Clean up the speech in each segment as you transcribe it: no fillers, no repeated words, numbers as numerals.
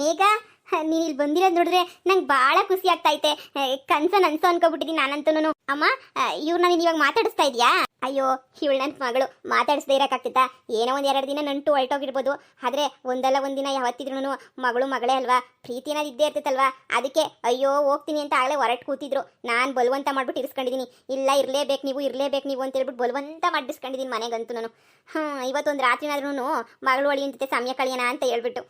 ಮೇಘ, ನೀನು ಇಲ್ಲಿ ಬಂದಿರೋದು ನೋಡಿದ್ರೆ ನಂಗೆ ಭಾಳ ಖುಷಿ ಆಗ್ತೈತೆ. ಕನ್ಸ ನನ್ಸು ಅನ್ಕೋಬಿಟ್ಟಿದ್ದೀನಿ ನಾನಂತೂ. ಅಮ್ಮ, ಇವ್ರನ್ನ ನೀನು ಇವಾಗ ಮಾತಾಡಿಸ್ತಾ ಇದೆಯಾ? ಅಯ್ಯೋ, ಇವಳು ನನ್ನ ಮಗಳು, ಮಾತಾಡಿಸ್ದೇ ಇರೋಕ್ಕಾಗ್ತಿತ್ತಾ? ಏನೋ ಒಂದು 2 ದಿನ ನಂಟು ಹೊರಟೋಗಿರ್ಬೋದು, ಆದರೆ ಒಂದಲ್ಲ ಒಂದಿನ ಯಾವತ್ತಿದ್ರೂ ಮಗಳು ಮಗಳೇ ಅಲ್ವಾ, ಪ್ರೀತಿ ಅನ್ನೋದು ಇದ್ದೇ ಇರ್ತೈತಲ್ವಾ. ಅದಕ್ಕೆ ಅಯ್ಯೋ ಹೋಗ್ತೀನಿ ಅಂತ ಆಗಲೇ ಹೊರಟು ಕೂತಿದ್ರು. ನಾನು ಬಲವಂತ ಮಾಡ್ಬಿಟ್ಟು ಇರಿಸ್ಕೊಂಡಿದ್ದೀನಿ. ಇಲ್ಲ, ಇರಲೇಬೇಕು ನೀವು ಅಂತ ಹೇಳ್ಬಿಟ್ಟು ಬಲವಂತ ಮಾಡಿಸ್ಕೊಂಡಿದ್ದೀನಿ ಮನೆಗಂತೂ ನಾನು. ಇವತ್ತೊಂದು ರಾತ್ರಿನಾದ್ರೂ ಮಗಳು ಒಳಿ ಅಂತಿದ್ದೆ ಸಮಯ ಕಳಿಯೋಣ ಅಂತ ಹೇಳ್ಬಿಟ್ಟು.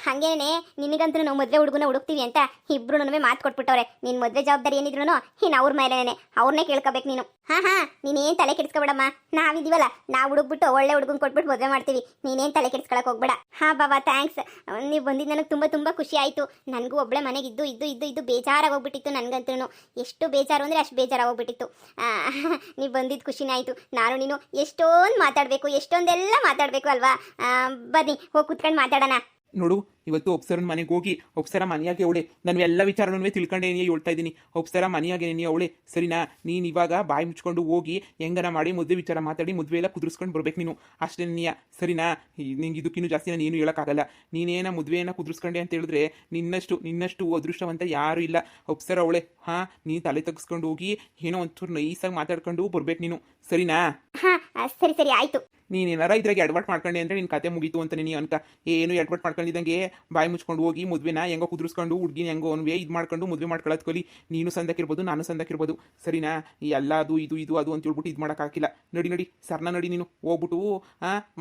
ಹಾಗೇನೆ ನಿನಗಂತೂ ನಾವು ಮದುವೆ ಹುಡುಗನ ಹುಡುಕ್ತೀವಿ ಅಂತ ಇಬ್ರು ಮಾತು ಕೊಟ್ಬಿಟ್ಟವ್ರೆ. ನಿನ್ನ ಮದುವೆ ಜವಾಬ್ದಾರಿ ಏನಿದ್ರು ಇನ್ನು ಅವ್ರ ಮೇಲೇನೆ, ಅವ್ರನ್ನೇ ಕೇಳ್ಕೊಬೇಕು ನೀನು. ನೀನೇನು ತಲೆ ಕೆಡಿಸ್ಕೊಬೇಡಮ್ಮ, ನಾವಿದೀವಲ್ಲ, ನಾವು ಹುಡುಕ್ಬಿಟ್ಟು ಒಳ್ಳೆ ಹುಡುಗನ್ ಕೊಟ್ಬಿಟ್ಟು ಮದುವೆ ಮಾಡ್ತೀವಿ. ನೀನೇನು ತಲೆ ಕೆಡಿಸ್ಕೊಳಕ್ ಹೋಗ್ಬೇಡ. ಬಾಬಾ, ಥ್ಯಾಂಕ್ಸ್. ನೀವು ಬಂದಿದ್ದು ನನಗೆ ತುಂಬ ಖುಷಿ ಆಯಿತು. ನನಗೂ ಒಬ್ಬಳೆ ಮನೆಗೆ ಇದ್ದು ಬೇಜಾರಾಗೋಗ್ಬಿಟ್ಟಿತ್ತು. ನನಗಂತೂ ಎಷ್ಟು ಬೇಜಾರು ಅಂದರೆ ಅಷ್ಟು ಬೇಜಾರಾಗೋಗ್ಬಿಟ್ಟಿತ್ತು. ನೀವು ಬಂದಿದ್ದು ಖುಷಿನೇ ಆಯಿತು. ನಾನು ನೀನು ಎಷ್ಟೊಂದು ಮಾತಾಡಬೇಕು, ಎಷ್ಟೊಂದೆಲ್ಲ ಮಾತಾಡಬೇಕು ಅಲ್ವಾ. ಬನ್ನಿ, ಹೋಗಿ ಕುತ್ಕೊಂಡು ಮಾತಾಡೋಣ. ನೋಡು, ಇವತ್ತು ಒಪ್ಸರನ ಮನೆಗೆ ಹೋಗಿ ಒಪ್ಸರ ಮನೆಯಾಗೆ ಅವಳೆ ನಾನು ಎಲ್ಲ ವಿಚಾರನೂ ತಿಳ್ಕೊಂಡೇನಿ ಹೇಳ್ತಾ ಇದ್ದೀನಿ. ಒಪ್ಸರ ಮನೆಯಾಗೆ ಅವಳೆ, ಸರಿನಾ? ನೀನು ಇವಾಗ ಬಾಯಿ ಮುಚ್ಕೊಂಡು ಹೋಗಿ ಹೆಂಗನ ಮಾಡಿ ಮದುವೆ ವಿಚಾರ ಮಾತಾಡಿ ಮದುವೆ ಎಲ್ಲ ಕುದುರಿಸ್ಕೊಂಡು ಬರ್ಬೇಕು ನೀನು, ಅಷ್ಟೇ ನೀಯ, ಸರಿನಾ? ನಿಂಗೆ ಇದಕ್ಕಿನ್ನೂ ಜಾಸ್ತಿ ನಾನು ಏನು ಹೇಳೋಕ್ಕಾಗಲ್ಲ. ನೀನೇನ ಮದುವೆಯನ್ನು ಕುದುರಿಸ್ಕೊಂಡೆ ಅಂತ ಹೇಳಿದ್ರೆ ನಿನ್ನಷ್ಟು ಅದೃಷ್ಟವಂತ ಯಾರೂ ಇಲ್ಲ. ಒಪ್ಸರ ಅವಳೆ. ನೀನು ತಲೆ ತಗ್ಸ್ಕೊಂಡು ಹೋಗಿ ಏನೋ ಒಂಚೂರು ನೈಸಾಗಿ ಮಾತಾಡ್ಕೊಂಡು ಬರ್ಬೇಕು ನೀನು, ಸರಿನಾ? ಸರಿ ಆಯಿತು. ನೀನೇನಾರ ಇದ್ರಾಗೆ ಎಡ್ವರ್ಟ್ ಮಾಡ್ಕೊಂಡೆ ಅಂದರೆ ನಿನ್ನ ಕತೆ ಮುಗೀತು ಅಂತ ನೀನು ಅನ್ಕ. ಏನು ಎಡ್ವರ್ಟ್ ಮಾಡ್ಕೊಂಡಿದ್ದಂಗೆ ಬಾಯಿ ಮುಚ್ಕೊಂಡು ಹೋಗಿ ಮದುವೆನ ಹೆಂಗೋ ಕುದುರಿಸ್ಕೊಂಡು ಹುಡುಗಿನ ಹೆಂಗೋ ಅನ್ವೇ ಇದು ಮಾಡ್ಕೊಂಡು ಮದುವೆ ಮಾಡ್ಕೊಳ್ಳೋದು ಕಲಿ. ನೀನು ಸಂದಕ್ಕಿರ್ಬೋದು, ನಾನು ಸಂದಕ್ಕಿರ್ಬೋದು, ಸರಿನಾ? ಎಲ್ಲ ಅದು ಇದು ಅಂತ ಹೇಳ್ಬಿಟ್ಟು ಇದು ಮಾಡೋಕ್ಕಾಗಿಲ್ಲ. ನಡಿ ಸರ್ನ ನಡಿ, ನೀನು ಹೋಗ್ಬಿಟ್ಟು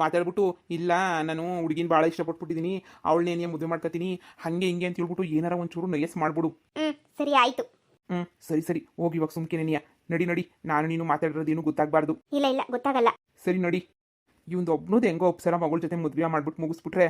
ಮಾತಾಡ್ಬಿಟ್ಟು, ಇಲ್ಲ ನಾನು ಹುಡುಗಿನ ಭಾಳ ಇಷ್ಟಪಟ್ಬಿಟ್ಟಿದ್ದೀನಿ, ಅವಳನ್ನೇ ಮದುವೆ ಮಾಡ್ಕೊತೀನಿ ಹಂಗೆ ಹಿಂಗೆ ಅಂತ ಹೇಳ್ಬಿಟ್ಟು ಏನಾರ ಒಂಚೂರು ನಯಸ್ ಮಾಡ್ಬಿಡು. ಸರಿ ಆಯಿತು. ಸರಿ ಹೋಗಿ ಇವಾಗ ಸುಮ್ಕೆ ನೀಯ ನಡಿ. ನಾನು ನೀನು ಮಾತಾಡಿರೋದೇನು ಗೊತ್ತಾಗಬಾರ್ದು. ಇಲ್ಲ ಗೊತ್ತಾಗಲ್ಲ. ಸರಿ ನಡಿ. ಇವಂದು ಒಬ್ಬನದು ಹೆಂಗೋ ಒಪ್ಸರ ಮಗಳ ಜೊತೆ ಮದುವೆ ಮಾಡ್ಬಿಟ್ಟು ಮುಗಿಸ್ಬಿಟ್ರೆ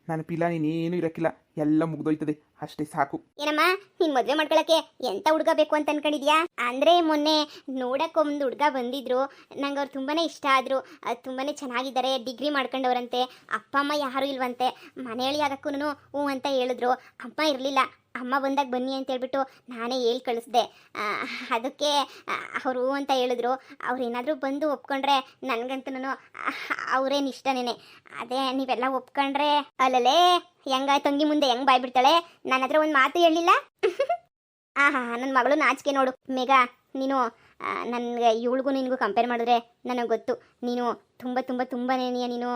ನನ್ನ ಪಿಲ್ಲ ನೀನೇನು ಇರೋಕ್ಕಿಲ್ಲ, ಎಲ್ಲ ಮುಗ್ದೋಯ್ತದೆ, ಅಷ್ಟೇ ಸಾಕು. ಏನಮ್ಮ, ನೀನ್ ಮದುವೆ ಮಾಡ್ಕೊಳಕ್ಕೆ ಎಂತ ಹುಡುಗ ಬೇಕು ಅಂತ ಅನ್ಕೊಂಡಿದ್ಯಾ? ಅಂದ್ರೆ ಮೊನ್ನೆ ನೋಡಕ್ಕೊಂದು ಹುಡುಗ ಬಂದಿದ್ರು, ನಂಗೆ ಅವ್ರು ತುಂಬಾನೇ ಇಷ್ಟ ಆದ್ರು. ತುಂಬಾನೇ ಚೆನ್ನಾಗಿದ್ದಾರೆ, ಡಿಗ್ರಿ ಮಾಡ್ಕೊಂಡವ್ರಂತೆ, ಅಪ್ಪ ಅಮ್ಮ ಯಾರು ಇಲ್ವಂತೆ. ಮನೆಯಲ್ಲಿ ಆಗಕ್ಕೂ ಹ್ಞೂ ಅಂತ ಹೇಳಿದ್ರು. ಅಮ್ಮ ಇರಲಿಲ್ಲ, ಅಮ್ಮ ಬಂದಾಗ ಬನ್ನಿ ಅಂತ ಹೇಳ್ಬಿಟ್ಟು ನಾನೇ ಹೇಳಿ ಕಳಿಸ್ದೆ. ಅದಕ್ಕೆ ಅವರು ಅಂತ ಹೇಳಿದ್ರು. ಅವ್ರು ಏನಾದರೂ ಬಂದು ಒಪ್ಕೊಂಡ್ರೆ ನನಗಂತೂ ಅವ್ರೇನು ಇಷ್ಟನೇ. ಅದೇ ನೀವೆಲ್ಲ ಒಪ್ಕೊಂಡ್ರೆ ಅಲ್ಲಲೇ ಹೆಂಗ ತಂಗಿ ಮುಂದೆ ಹೆಂಗೆ ಬಾಯ್ಬಿಡ್ತಾಳೆ. ನನ್ನ ಹತ್ರ ಒಂದು ಮಾತು ಹೇಳಿಲ್ಲ. ನನ್ನ ಮಗಳು ನಾಚಿಕೆ ನೋಡು. ಮೇಘ, ನೀನು ನನಗೆ ಇವಳಿಗೂ ನಿನಗೂ ಕಂಪೇರ್ ಮಾಡಿದ್ರೆ ನನಗೆ ಗೊತ್ತು, ನೀನು ತುಂಬನೇ ನೀನು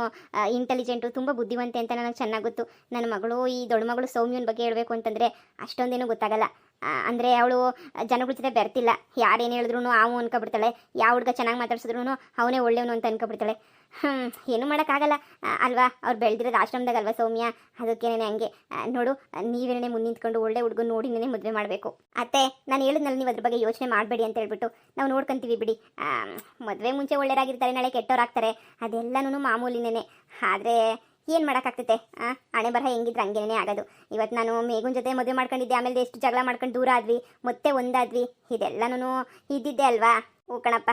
ಇಂಟೆಲಿಜೆಂಟು, ತುಂಬ ಬುದ್ಧಿವಂತೆ ಅಂತ ನನಗೆ ಚೆನ್ನಾಗಿ ಗೊತ್ತು. ನನ್ನ ಮಗಳು, ಈ ದೊಡ್ಡ ಮಗಳು ಸೌಮ್ಯನ ಬಗ್ಗೆ ಹೇಳಬೇಕು ಅಂತಂದರೆ ಅಷ್ಟೊಂದೇನೂ ಗೊತ್ತಾಗಲ್ಲ. ಅಂದರೆ ಅವಳು ಜನಗಳ ಜೊತೆ ಬೆರ್ತಿಲ್ಲ. ಯಾರೇನು ಹೇಳಿದ್ರು ಅವು ಅನ್ಕೊಬಿಡ್ತಾಳೆ, ಯಾವ ಹುಡುಗ ಚೆನ್ನಾಗಿ ಮಾತಾಡ್ಸಿದ್ರು ಅವನೇ ಒಳ್ಳೆಯವನು ಅಂತ ಅನ್ಕೊಬಿಡ್ತಾಳೆ. ಏನೂ ಮಾಡೋಕ್ಕಾಗಲ್ಲ ಅಲ್ವಾ. ಅವ್ರು ಬೆಳೆದಿರೋದು ಆಶ್ರಮದಾಗ ಅಲ್ವಾ ಸೌಮ್ಯ, ಅದಕ್ಕೇನೆ ಹಂಗೆ. ನೋಡು, ನೀವೇನೇ ಮುಂದೆ ನಿಂತ್ಕೊಂಡು ಒಳ್ಳೆ ಹುಡುಗ ನೋಡಿ ಮದುವೆ ಮಾಡಬೇಕು. ಅತ್ತೆ, ನಾನು ಹೇಳಿದ್ನಲ್ಲ, ನೀವು ಅದ್ರ ಬಗ್ಗೆ ಯೋಚನೆ ಮಾಡಬೇಡಿ ಅಂತ ಹೇಳ್ಬಿಟ್ಟು ನಾವು ನೋಡ್ಕೊಂತೀವಿ ಬಿಡಿ. ಮದುವೆ ಮುಂಚೆ ಒಳ್ಳೆಯರಾಗಿರ್ತಾರೆ, ನಾಳೆ ಕೆಟ್ಟವರಾಗ್ತಾರೆ, ಅದೆಲ್ಲನೂ ಮಾಮೂಲಿನೇ. ಆದರೆ ಏನು ಮಾಡೋಕ್ಕಾಗ್ತೈತೆ? ಹಣೆ ಬರಹ ಹೆಂಗಿದ್ರೆ ಹಂಗೇನೇ ಆಗೋದು. ಇವತ್ತು ನಾನು ಮೇಘನ್ ಜೊತೆ ಮದುವೆ ಮಾಡ್ಕೊಂಡಿದ್ದೆ, ಆಮೇಲೆ ಎಷ್ಟು ಜಗಳ ಮಾಡ್ಕೊಂಡು ದೂರ ಆದ್ವಿ, ಮತ್ತೆ ಒಂದಾದ್ವಿ, ಇದೆಲ್ಲನೂ ಇದ್ದಿದ್ದೆ ಅಲ್ವಾ. ಹ್ಞೂ ಕಣಪ್ಪ,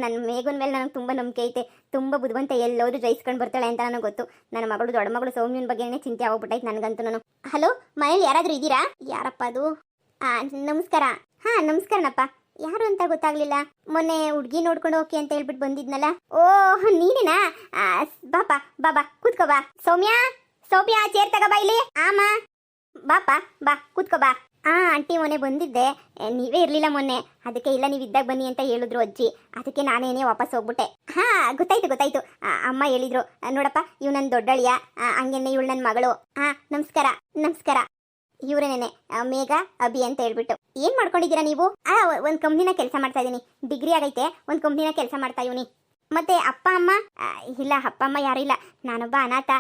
ನನ್ನ ಮೇಘನ ಮೇಲೆ ನನಗೆ ತುಂಬ ನಂಬಿಕೆ ಐತೆ. ತುಂಬ ಬುದ್ಧಿವಂತ, ಎಲ್ಲೋದ್ರೂ ಜಯಿಸ್ಕೊಂಡು ಬರ್ತಾಳೆ ಅಂತ ನನಗೆ ಗೊತ್ತು. ನನ್ನ ಮಗಳು, ದೊಡ್ಡ ಮಗಳು ಸೌಮ್ಯನ ಬಗ್ಗೆನೇ ಚಿಂತೆ ಆಗೋಗ್ಬಿಟ್ಟೈತೆ ನನಗಂತೂ. ಹಲೋ, ಮನೇಲಿ ಯಾರಾದರೂ ಇದ್ದೀರಾ? ಯಾರಪ್ಪ ಅದು? ನಮಸ್ಕಾರ. ನಮಸ್ಕಾರನಪ್ಪ. ಯಾರು ಅಂತ ಗೊತ್ತಾಗ್ಲಿಲ್ಲ. ಮೊನ್ನೆ ಹುಡುಗಿ ನೋಡ್ಕೊಂಡು ಹೋಗಿ ಅಂತ ಹೇಳ್ಬಿಟ್ಟು ಬಂದಿದ್ನಲ್ಲ. ಓಹ್, ನೀನೇನಾ? ಬಾಬಾ ಕೂತ್ಕೋ ಬಾ. ಸೌಮ್ಯ, ಚೇರ್ ತಗೋ ಬಾ ಇಲ್ಲಿ. ಆಮ, ಬಾ ಕೂತ್ಕೋ ಬಾ. ಆಂಟಿ, ಮೊನ್ನೆ ಬಂದಿದ್ದೆ, ನೀವೇ ಇರಲಿಲ್ಲ ಮೊನ್ನೆ. ಅದಕ್ಕೆ ಇಲ್ಲ, ನೀವು ಇದ್ದಾಗ ಬನ್ನಿ ಅಂತ ಹೇಳಿದ್ರು ಅಜ್ಜಿ, ಅದಕ್ಕೆ ನಾನೇನೇ ವಾಪಸ್ ಹೋಗ್ಬಿಟ್ಟೆ. ಗೊತ್ತಾಯ್ತು. ಅಮ್ಮ ಹೇಳಿದ್ರು. ನೋಡಪ್ಪ, ಇವ್ ನನ್ನ ದೊಡ್ಡಳಿಯ, ಹಂಗೇನೆ ಇವಳು ನನ್ನ ಮಗಳು. ನಮಸ್ಕಾರ. ಇವರೇನೇನೆ ಮೇಘ, ಅಭಿ ಅಂತ ಹೇಳ್ಬಿಟ್ಟು. ಏನ್ ಮಾಡ್ಕೊಂಡಿದ್ದೀರಾ ನೀವು? ಒಂದು ಕಂಪ್ನಿನ ಕೆಲಸ ಮಾಡ್ತಾ ಇದ್ದೀನಿ, ಡಿಗ್ರಿ ಆಗೈತೆ, ಒಂದು ಕಂಪ್ನಿನ ಕೆಲಸ ಮಾಡ್ತಾ ಇವನಿ. ಮತ್ತೆ ಅಪ್ಪ ಅಮ್ಮ? ಇಲ್ಲ, ಅಪ್ಪ ಅಮ್ಮ ಯಾರು ಇಲ್ಲ, ನಾನೊಬ್ಬ ಅನಾಥ.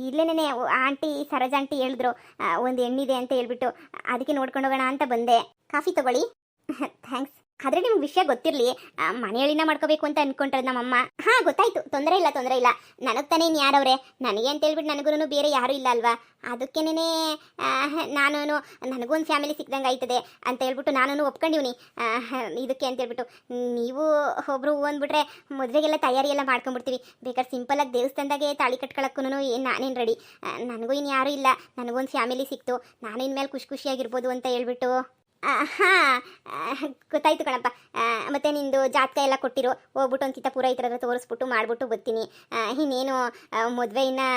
ಇಲ್ಲೇನೇ ಆಂಟಿ, ಸರೋಜ ಆಂಟಿ ಹೇಳಿದ್ರು ಒಂದು ಹೆಣ್ಣಿದೆ ಅಂತ ಹೇಳ್ಬಿಟ್ಟು, ಅದಕ್ಕೆ ನೋಡ್ಕೊಂಡು ಹೋಗೋಣ ಅಂತ ಬಂದೆ. ಕಾಫಿ ತಗೊಳ್ಳಿ. ಥ್ಯಾಂಕ್ಸ್. ಆದ್ರೆ ನಿಮ್ಗೆ ವಿಷಯ ಗೊತ್ತಿರಲಿ, ಮನೆಯಲ್ಲಿನ ಮಾಡ್ಕೋಬೇಕು ಅಂತ ಅನ್ಕೊಂಡ್ರೆ ನಮ್ಮಮ್ಮ. ಗೊತ್ತಾಯ್ತು, ತೊಂದರೆ ಇಲ್ಲ. ನನಗೆ ತಾನೇ ಇನ್ನು ಯಾರವ್ರೆ, ನನಗೆ ಅಂತ ಹೇಳ್ಬಿಟ್ಟು ನನಗೂ ಬೇರೆ ಯಾರೂ ಇಲ್ಲ ಅಲ್ವಾ. ಅದಕ್ಕೇನೆ ನನಗೊಂದು ಫ್ಯಾಮಿಲಿ ಸಿಕ್ದಂಗೆ ಆಯ್ತದೆ ಅಂತ ಹೇಳ್ಬಿಟ್ಟು ನಾನು ಒಪ್ಕೊಂಡಿವ್ನಿ ಇದಕ್ಕೆ ಅಂತ ಹೇಳ್ಬಿಟ್ಟು. ನೀವು ಒಬ್ರು ಅಂದ್ಬಿಟ್ರೆ ಮದುವೆಗೆಲ್ಲ ತಯಾರಿ ಎಲ್ಲ ಮಾಡ್ಕೊಂಡ್ಬಿಡ್ತೀವಿ. ಬೇಕಾದ್ರೆ ಸಿಂಪಲಾಗಿ ದೇವಸ್ಥಾನದಾಗೆ ತಾಳಿ ಕಟ್ಕೊಳಕ್ಕೂ ನಾನೇನು ರೆಡಿ. ನನಗೂ ಇನ್ನು ಯಾರೂ ಇಲ್ಲ, ನನಗೊಂದು ಫ್ಯಾಮಿಲಿ ಸಿಕ್ತು, ನಾನು ಇನ್ಮೇಲೆ ಖುಷಿಯಾಗಿರ್ಬೋದು ಅಂತ ಹೇಳ್ಬಿಟ್ಟು. ಹಾಂ, ಗೊತ್ತಾಯ್ತು ಕಣಪ್ಪ. ಮತ್ತೆ ನಿಂದು ಜಾತಕ ಎಲ್ಲ ಕೊಟ್ಟಿರು, ಹೋಗ್ಬಿಟ್ಟು ಒಂದು ಕಿತ್ತ ಪುರೋಹಿತರ ಹತ್ರ ತೋರಿಸ್ಬಿಟ್ಟು ಮಾಡ್ಬಿಟ್ಟು ಬರ್ತೀನಿ. ಇನ್ನೇನು ಮದುವೆ ಇನ್ನು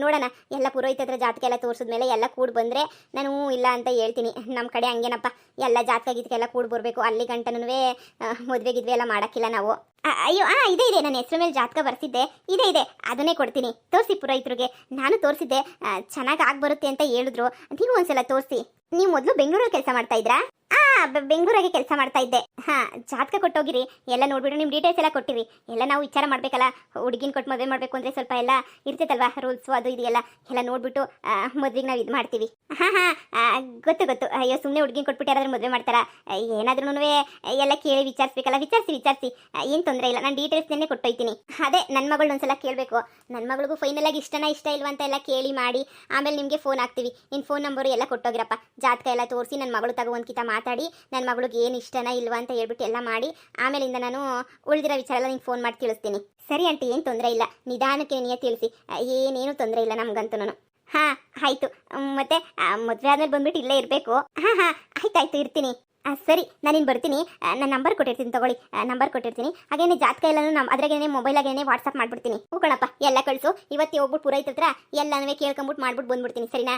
ನೋಡೋಣ. ಎಲ್ಲ ಪುರೋಹಿತರ ಹತ್ರ ಜಾತಕ ಎಲ್ಲ ತೋರಿಸಿದ್ಮೇಲೆ ಎಲ್ಲ ಕೂಡಿ ಬಂದರೆ ನಾನು ಇಲ್ಲ ಅಂತ ಹೇಳ್ತೀನಿ. ನಮ್ಮ ಕಡೆ ಹಂಗೇನಪ್ಪ, ಎಲ್ಲ ಜಾತಕ ಗೀತಕ ಎಲ್ಲ ಕೂಡಿ ಬರಬೇಕು. ಅಲ್ಲಿ ಗಂಟನೂ ಮದುವೆ ಗಿದ್ವೆ ಎಲ್ಲ ಮಾಡೋಕ್ಕಿಲ್ಲ ನಾವು. ಅಯ್ಯೋ ಇದೆ ನನ್ನ ಹೆಸರು ಮೇಲೆ ಜಾತಕ ಬರ್ತಿದ್ದೆ, ಇದೆ ಅದನ್ನೇ ಕೊಡ್ತೀನಿ. ತೋರಿಸಿ ಪುರೋಹಿತರಿಗೆ. ನಾನು ತೋರಿಸಿದ್ದೆ, ಚೆನ್ನಾಗಿ ಬರುತ್ತೆ ಅಂತ ಹೇಳಿದ್ರು. ನೀವು ಒಂದ್ಸಲ ತೋರಿಸಿ. ನೀವು ಮೊದಲು ಬೆಂಗಳೂರಲ್ಲಿ ಕೆಲಸ ಮಾಡ್ತಾ ಇದ್ರಾ? ಬೆಂಗಳೂರಾಗೆ ಕೆಲಸ ಮಾಡ್ತಾ ಇದ್ದೆ. ಜಾತಕ ಕೊಟ್ಟೋಗಿರಿ, ಎಲ್ಲ ನೋಡ್ಬಿಟ್ಟು ನಿಮ್ಮ ಡೀಟೇಲ್ಸ್ ಎಲ್ಲ ಕೊಟ್ಟಿರಿ. ಎಲ್ಲ ನಾವು ವಿಚಾರ ಮಾಡಬೇಕಲ್ಲ, ಹುಡುಗಿನ ಕೊಟ್ಟು ಮದುವೆ ಮಾಡಬೇಕು ಅಂದರೆ ಸ್ವಲ್ಪ ಎಲ್ಲ ಇರ್ತೈತಲ್ವಾ ರೂಲ್ಸು, ಅದು ಇದೆಯಲ್ಲ ಎಲ್ಲ ನೋಡ್ಬಿಟ್ಟು ಮದುವೆಗೆ ನಾವು ಇದು ಮಾಡ್ತೀವಿ. ಗೊತ್ತು. ಅಯ್ಯೋ, ಸುಮ್ಮನೆ ಹುಡುಗಿನ ಕೊಟ್ಬಿಟ್ಟು ಯಾರಾದ್ರೂ ಮದುವೆ ಮಾಡ್ತಾರಾ? ಏನಾದ್ರೂ ಎಲ್ಲ ಕೇಳಿ ವಿಚಾರಿಸ್ಬೇಕಲ್ಲ. ವಿಚಾರಿಸಿ ಏನು ತೊಂದರೆ ಇಲ್ಲ. ನಾನು ಡೀಟೇಲ್ಸ್ನೇ ಕೊಟ್ಟೋಯ್ತೀನಿ. ಅದೇ ನನ್ನ ಮಗಳು ಒಂದ್ಸಲ ಕೇಳಬೇಕು. ನನ್ನ ಮಗಳಿಗೂ ಫೈನಲ್ ಆಗಿ ಇಷ್ಟ ಇಲ್ವಾ ಅಂತ ಎಲ್ಲ ಕೇಳಿ ಮಾಡಿ ಆಮೇಲೆ ನಿಮಗೆ ಫೋನ್ ಹಾಕ್ತೀವಿ. ನಿನ್ನ ಫೋನ್ ನಂಬರು ಎಲ್ಲ ಕೊಟ್ಟೋಗಿರಪ್ಪ. ಜಾತಕ ಎಲ್ಲ ತೋರಿಸಿ ನನ್ನ ಮಗಳು ತಗೋ ಒಂದು ಕಿತ ಮಾತಾಡಿ ನನ್ನ ಮಗಳಿಗೆ ಏನು ಇಷ್ಟನಾ ಇಲ್ವಾ ಅಂತ ಹೇಳ್ಬಿಟ್ಟು ಎಲ್ಲ ಮಾಡಿ ಆಮೇಲಿಂದ ನಾನು ಉಳಿದಿರೋ ವಿಚಾರ ಎಲ್ಲ ನಿಂಗೆ ಫೋನ್ ಮಾಡಿ ತಿಳಿಸ್ತೀನಿ. ಸರಿ ಆಂಟಿ, ಏನು ತೊಂದರೆ ಇಲ್ಲ. ನಿಧಾನಕ್ಕೆ ನೀಯೇ ತಿಳಿಸಿ, ಏನೇನು ತೊಂದರೆ ಇಲ್ಲ ನಮಗಂತೂ. ಆಯಿತು. ಮತ್ತೆ ಮದುವೆ ಆದ್ಮೇಲೆ ಬಂದ್ಬಿಟ್ಟು ಇಲ್ಲೇ ಇರಬೇಕು. ಆಯ್ತಾಯ್ತು, ಇರ್ತೀನಿ. ಸರಿ, ನಾನಿನ್ನು ಬರ್ತೀನಿ. ನನ್ನ ನಂಬರ್ ಕೊಟ್ಟಿರ್ತೀನಿ, ತಗೊಳ್ಳಿ. ನಂಬರ್ ಕೊಟ್ಟಿರ್ತೀನಿ. ಹಾಗೇನೆ ಜಾತಕ ಎಲ್ಲನೂ ಅದ್ರಾಗೇನೆ ಮೊಬೈಲಾಗೇನೆ ವಾಟ್ಸಪ್ ಮಾಡ್ಬಿಡ್ತೀನಿ. ಕಣಪ್ಪ, ಎಲ್ಲ ಕಳಿಸು. ಇವತ್ತು ಹೋಗ್ಬಿಟ್ಟು ಪುರೋಹಿತರ ಹತ್ರ ಎಲ್ಲನೂ ಕೇಳ್ಕೊಂಬಿಟ್ಟು ಮಾಡ್ಬಿಟ್ಟು ಬಂದ್ಬಿಡ್ತೀನಿ. ಸರಿನಾ?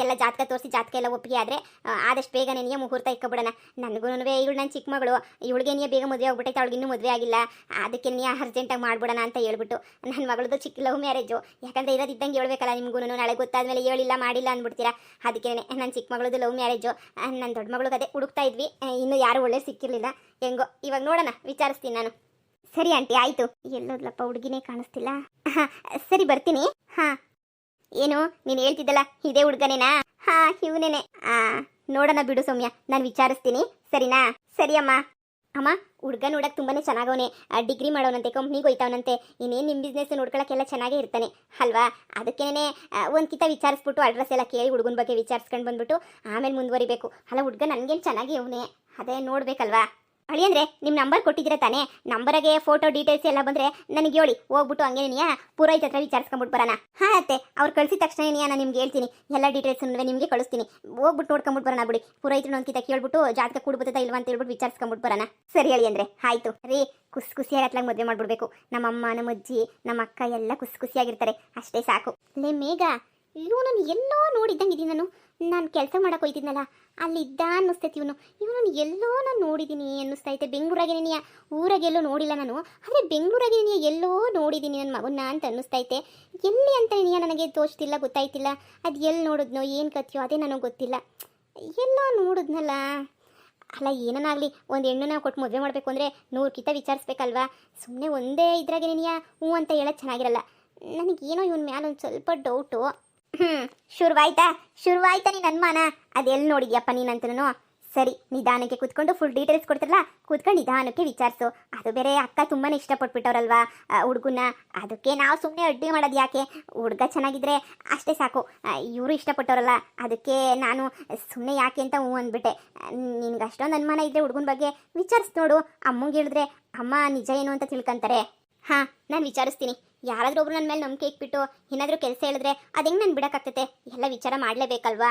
ಎಲ್ಲ ಜಾತಕ ತೋರಿಸಿ ಜಾತಕ ಎಲ್ಲ ಒಪ್ಪಿಗೆ ಆದರೆ ಆದಷ್ಟು ಬೇಗ ನೀನು ಮುಹೂರ್ತ ಇಕ್ಕೊಬಿಡೋಣ. ನನಗೂ ಇವಳು ನನ್ನ ಚಿಕ್ಕ ಮಗಳು, ಇವಳಿಗೆ ನೀ ಬೇಗ ಮದುವೆ ಆಗ್ಬಿಟ್ಟೈತೆ, ಅವಳಿಗೆ ಇನ್ನೂ ಮದುವೆ ಆಗಿಲ್ಲ. ಅದಕ್ಕೆ ನೀ ಅರ್ಜೆಂಟಾಗಿ ಮಾಡ್ಬಿಡೋಣ ಅಂತ ಹೇಳ್ಬಿಟ್ಟು ನನ್ನ ಮಗಳದ್ದು ಚಿಕ್ಕ ಲವ್ ಮ್ಯಾರೇಜು. ಯಾಕಂದರೆ ಇರೋದಿದ್ದಂಗೆ ಹೇಳ್ಬೇಕಲ್ಲ ನಿಮಗೂ. ನಾಳೆ ಗೊತ್ತಾದ್ಮೇಲೆ ಹೇಳಿಲ್ಲ ಮಾಡಿಲ್ಲ ಅಂದ್ಬಿಡ್ತೀರಾ. ಅದಕ್ಕೆ ನನ್ನ ಚಿಕ್ಕ ಮಗಳದ್ದು ಲವ್ ಮ್ಯಾರೇಜು. ನನ್ನ ದೊಡ್ಡ ಮಗಳಿಗೆ ಅದೇ ಹುಡುಕ್ತಾ ಇದ್ವಿ. ಇನ್ನೂ ಯಾರು ಒಳ್ಳೆ ಸಿಕ್ಕಿರಲಿಲ್ಲ. ಹೆಂಗೋ ಇವಾಗ ನೋಡೋಣ, ವಿಚಾರಿಸ್ತೀನಿ ನಾನು. ಸರಿ ಆಂಟಿ, ಆಯಿತು. ಎಲ್ಲೋದ್ಲಪ್ಪ, ಹುಡುಗಿನೇ ಕಾಣಿಸ್ತಿಲ್ಲ. ಸರಿ, ಬರ್ತೀನಿ. ಏನು ನೀನು ಹೇಳ್ತಿದ್ದಲ್ಲ, ಇದೇ ಹುಡುಗನೇನಾ? ಇವನೇನೆ. ನೋಡೋಣ ಬಿಡು ಸೌಮ್ಯ, ನಾನು ವಿಚಾರಿಸ್ತೀನಿ. ಸರಿನಾ? ಸರಿ ಅಮ್ಮ. ಹುಡುಗ ನೋಡಕ್ಕೆ ತುಂಬಾ ಚೆನ್ನಾಗವನೆ. ಡಿಗ್ರಿ ಮಾಡೋನಂತೆ, ಕಂಪ್ನಿಗೆ ಹೋಯ್ತವನಂತೆ. ಇನ್ನೇನು ನಿಮ್ಮ ಬಿಸ್ನೆಸ್ ನೋಡ್ಕೊಳಕ್ಕೆಲ್ಲ ಚೆನ್ನಾಗೇ ಇರ್ತಾನೆ ಅಲ್ವಾ? ಅದಕ್ಕೇನೆ ಒಂದು ಕಿತ ವಿಚಾರಿಸ್ಬಿಟ್ಟು ಅಡ್ರೆಸ್ ಎಲ್ಲ ಕೇಳಿ ಹುಡುಗನ ಬಗ್ಗೆ ವಿಚಾರಿಸ್ಕೊಂಡು ಬಂದ್ಬಿಟ್ಟು ಆಮೇಲೆ ಮುಂದುವರಿಬೇಕು. ಅಲ್ಲ, ಹುಡುಗ ನನಗೇನು ಚೆನ್ನಾಗಿ ಅವನೇ, ಅದೇ ನೋಡ್ಬೇಕಲ್ವಾ? ಅಳಿಯಂದ್ರೆ ನಿಮ್ಮ ನಂಬರ್ ಕೊಟ್ಟಿದ್ದೀರಾ ತಾನೇ? ನಂಬರಾಗೆ ಫೋಟೋ ಡೀಟೇಲ್ಸ್ ಎಲ್ಲ ಬಂದರೆ ನನಗೆ ಹೇಳಿ, ಹೋಗ್ಬಿಟ್ಟು ಹಂಗೆ ನೀಯಾ ಪುರೋಹಿತ ಹತ್ರ ವಿಚಾರಿಸ್ಕೊಂಬಿಟ್ಟು ಬರೋಣ. ಅತ್ತೆ, ಅವ್ರು ಕಳಿಸಿದ ತಕ್ಷಣ ನಾನು ನಿಮ್ಗೆ ಹೇಳ್ತೀನಿ. ಎಲ್ಲ ಡೀಟೇಲ್ಸ್ ನಿಮಗೆ ಕಳಿಸ್ತೀನಿ. ಹೋಗ್ಬಿಟ್ಟು ನೋಡ್ಕೊಂಬಿಟ್ಟು ಬರೋಣ ಬಿಡಿ. ಪುರೋಹಿತರು ಒಂದು ಕಿತ ಕೇಳ್ಬಿಟ್ಟು ಜಾತಕ ಕೂಡ್ಬತ್ತದ ಇಲ್ವಾ ಅಂತ ಹೇಳ್ಬಿಟ್ಟು ವಿಚಾರಿಸ್ಕೊಂಬಿಟ್ಟು ಬರೋಣ. ಸರಿ ಹೇಳಿ ಅಂದರೆ ಆಯಿತು ರೀ. ಖುಷಿಯಾಗಿ ಅತ್ಲಾಗ ಮದುವೆ ಮಾಡ್ಬಿಡ್ಬೇಕು. ನಮ್ಮಮ್ಮ, ನಮ್ಮ ಅಜ್ಜಿ, ನಮ್ಮ ಅಕ್ಕ ಎಲ್ಲ ಖುಷಿಯಾಗಿರ್ತಾರೆ. ಅಷ್ಟೇ ಸಾಕು. ಲೇ ಮೇಘ, ಇವನು ಎಲ್ಲೋ ನೋಡಿದ್ದಂಗಿದ್ದೀನಿ. ನಾನು ಕೆಲಸ ಮಾಡಕ್ಕೆ ಹೋಯ್ತಿದ್ನಲ್ಲ, ಅಲ್ಲಿದ್ದ ಅನ್ನಿಸ್ತೈತಿ ಇವನು ಎಲ್ಲೋ ನಾನು ನೋಡಿದ್ದೀನಿ ಅನ್ನಿಸ್ತೈತೆ. ಬೆಂಗಳೂರಾಗೇನೆಯಾ, ಊರಾಗೆಲ್ಲೋ ನೋಡಿಲ್ಲ ನಾನು. ಆದರೆ ಬೆಂಗಳೂರಾಗೇನೆಯಾ ಎಲ್ಲೋ ನೋಡಿದ್ದೀನಿ ನನ್ನ ಮಗನ್ನ ಅಂತ ಅನ್ನಿಸ್ತೈತೆ. ಎಲ್ಲಿ ಅಂತ ನನಗೆ ತೋಚ್ತಿಲ್ಲ, ಗೊತ್ತಾಯ್ತಿಲ್ಲ. ಅದು ಎಲ್ಲಿ ನೋಡಿದ್ನೋ, ಏನು ಕಥೆಯೋ ಅದೇ ನನಗೆ ಗೊತ್ತಿಲ್ಲ. ಎಲ್ಲೋ ನೋಡಿದ್ನಲ್ಲ. ಅಲ್ಲ, ಏನನ್ನಾಗಲಿ ಒಂದು ಹೆಣ್ಣು ನಾವು ಕೊಟ್ಟು ಮದುವೆ ಮಾಡಬೇಕು ಅಂದರೆ 100 ಕಿತ ವಿಚಾರಿಸ್ಬೇಕಲ್ವಾ? ಸುಮ್ಮನೆ ಒಂದೇ ಇದ್ರಾಗೇನೆಯಾ ಹ್ಞೂ ಅಂತ ಹೇಳೋದು ಚೆನ್ನಾಗಿರಲ್ಲ. ನನಗೇನೋ ಇವನ ಮ್ಯಾಲೆ ಒಂದು ಸ್ವಲ್ಪ ಡೌಟು. ಶುರುವಾಯ್ತಾ ನೀನು ಅನುಮಾನ? ಅದೆಲ್ಲಿ ನೋಡಿದ್ಯಪ್ಪ ನೀನಂತನೂ? ಸರಿ, ನಿಧಾನಕ್ಕೆ ಕೂತ್ಕೊಂಡು ಫುಲ್ ಡೀಟೇಲ್ಸ್ ಕೊಡ್ತಿರಲ್ಲ, ಕೂತ್ಕೊಂಡು ನಿಧಾನಕ್ಕೆ ವಿಚಾರಿಸು. ಅದು ಬೇರೆ ಅಕ್ಕ ತುಂಬಾ ಇಷ್ಟಪಟ್ಬಿಟ್ಟವ್ರಲ್ವಾ ಹುಡುಗನ. ಅದಕ್ಕೆ ನಾವು ಸುಮ್ಮನೆ ಅಡ್ಡಿ ಮಾಡೋದು ಯಾಕೆ? ಹುಡುಗ ಚೆನ್ನಾಗಿದ್ರೆ ಅಷ್ಟೇ ಸಾಕು. ಇವರು ಇಷ್ಟಪಟ್ಟವ್ರಲ್ಲ, ಅದಕ್ಕೆ ನಾನು ಸುಮ್ಮನೆ ಯಾಕೆ ಅಂತ ಹ್ಞೂ ಅಂದ್ಬಿಟ್ಟೆ. ನಿನ್ಗೆ ಅಷ್ಟೊಂದು ಅನುಮಾನ ಇದ್ದರೆ ಹುಡುಗನ ಬಗ್ಗೆ ವಿಚಾರಿಸಿ ನೋಡು. ಅಮ್ಮಂಗೆ ಹೇಳಿದ್ರೆ ಅಮ್ಮ ನಿಜ ಏನು ಅಂತ ತಿಳ್ಕೊಂತಾರೆ. ನಾನು ವಿಚಾರಿಸ್ತೀನಿ. ಯಾರಾದರೂ ಒಬ್ರು ನನ್ನ ಮೇಲೆ ನಂಬಿಕೆ ಇಟ್ಬಿಟ್ಟು ಏನಾದರೂ ಕೆಲಸ ಹೇಳಿದ್ರೆ ಅದು ಹೆಂಗೆ ನಾನು ಬಿಡೋಕ್ಕಾಗ್ತೈತೆ? ಎಲ್ಲ ವಿಚಾರ ಮಾಡಲೇಬೇಕಲ್ವಾ?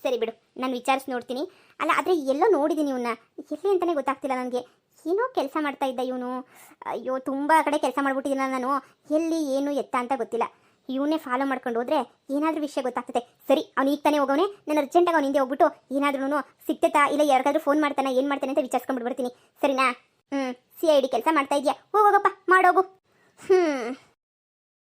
ಸರಿ ಬಿಡು, ನಾನು ವಿಚಾರಿಸಿ ನೋಡ್ತೀನಿ. ಅಲ್ಲ, ಆದರೆ ಎಲ್ಲೋ ನೋಡಿದ್ದೀನಿ ಇವನ್ನ, ಎಲ್ಲಿ ಅಂತಲೇ ಗೊತ್ತಾಗ್ತಿಲ್ಲ ನನಗೆ. ಏನೋ ಕೆಲಸ ಮಾಡ್ತಾ ಇದ್ದ ಇವನು. ಅಯ್ಯೋ, ತುಂಬ ಕಡೆ ಕೆಲಸ ಮಾಡ್ಬಿಟ್ಟಿದ್ದೀನಿ ನಾನು. ಎಲ್ಲಿ ಏನು ಎತ್ತ ಅಂತ ಗೊತ್ತಿಲ್ಲ. ಇವನ್ನೇ ಫಾಲೋ ಮಾಡ್ಕೊಂಡು ಹೋದ್ರೆ ಏನಾದರೂ ವಿಷಯ ಗೊತ್ತಾಗ್ತದೆ. ಸರಿ, ಅವ್ನು ಈಗ ತಾನೇ ಹೋಗೋನೆ. ನಾನು ಅರ್ಜೆಂಟಾಗಿ ಅವ್ನು ಹಿಂದೆ ಹೋಗ್ಬಿಟ್ಟು ಏನಾದ್ರೂ ಸಿಗ್ತೈತಾ ಇಲ್ಲ ಯಾರಿಗಾದ್ರೂ ಫೋನ್ ಮಾಡ್ತಾನೆ, ಏನು ಮಾಡ್ತಾನೆ ಅಂತ ವಿಚಾರಿಸ್ಕೊಂಡ್ಬಿಟ್ಟು ಬರ್ತೀನಿ. ಸರಿನಾ? CID ಕೆಲಸ ಮಾಡ್ತಾ ಇದೆಯಾ? ಹೋಗಪ್ಪ, ಮಾಡೋಗು.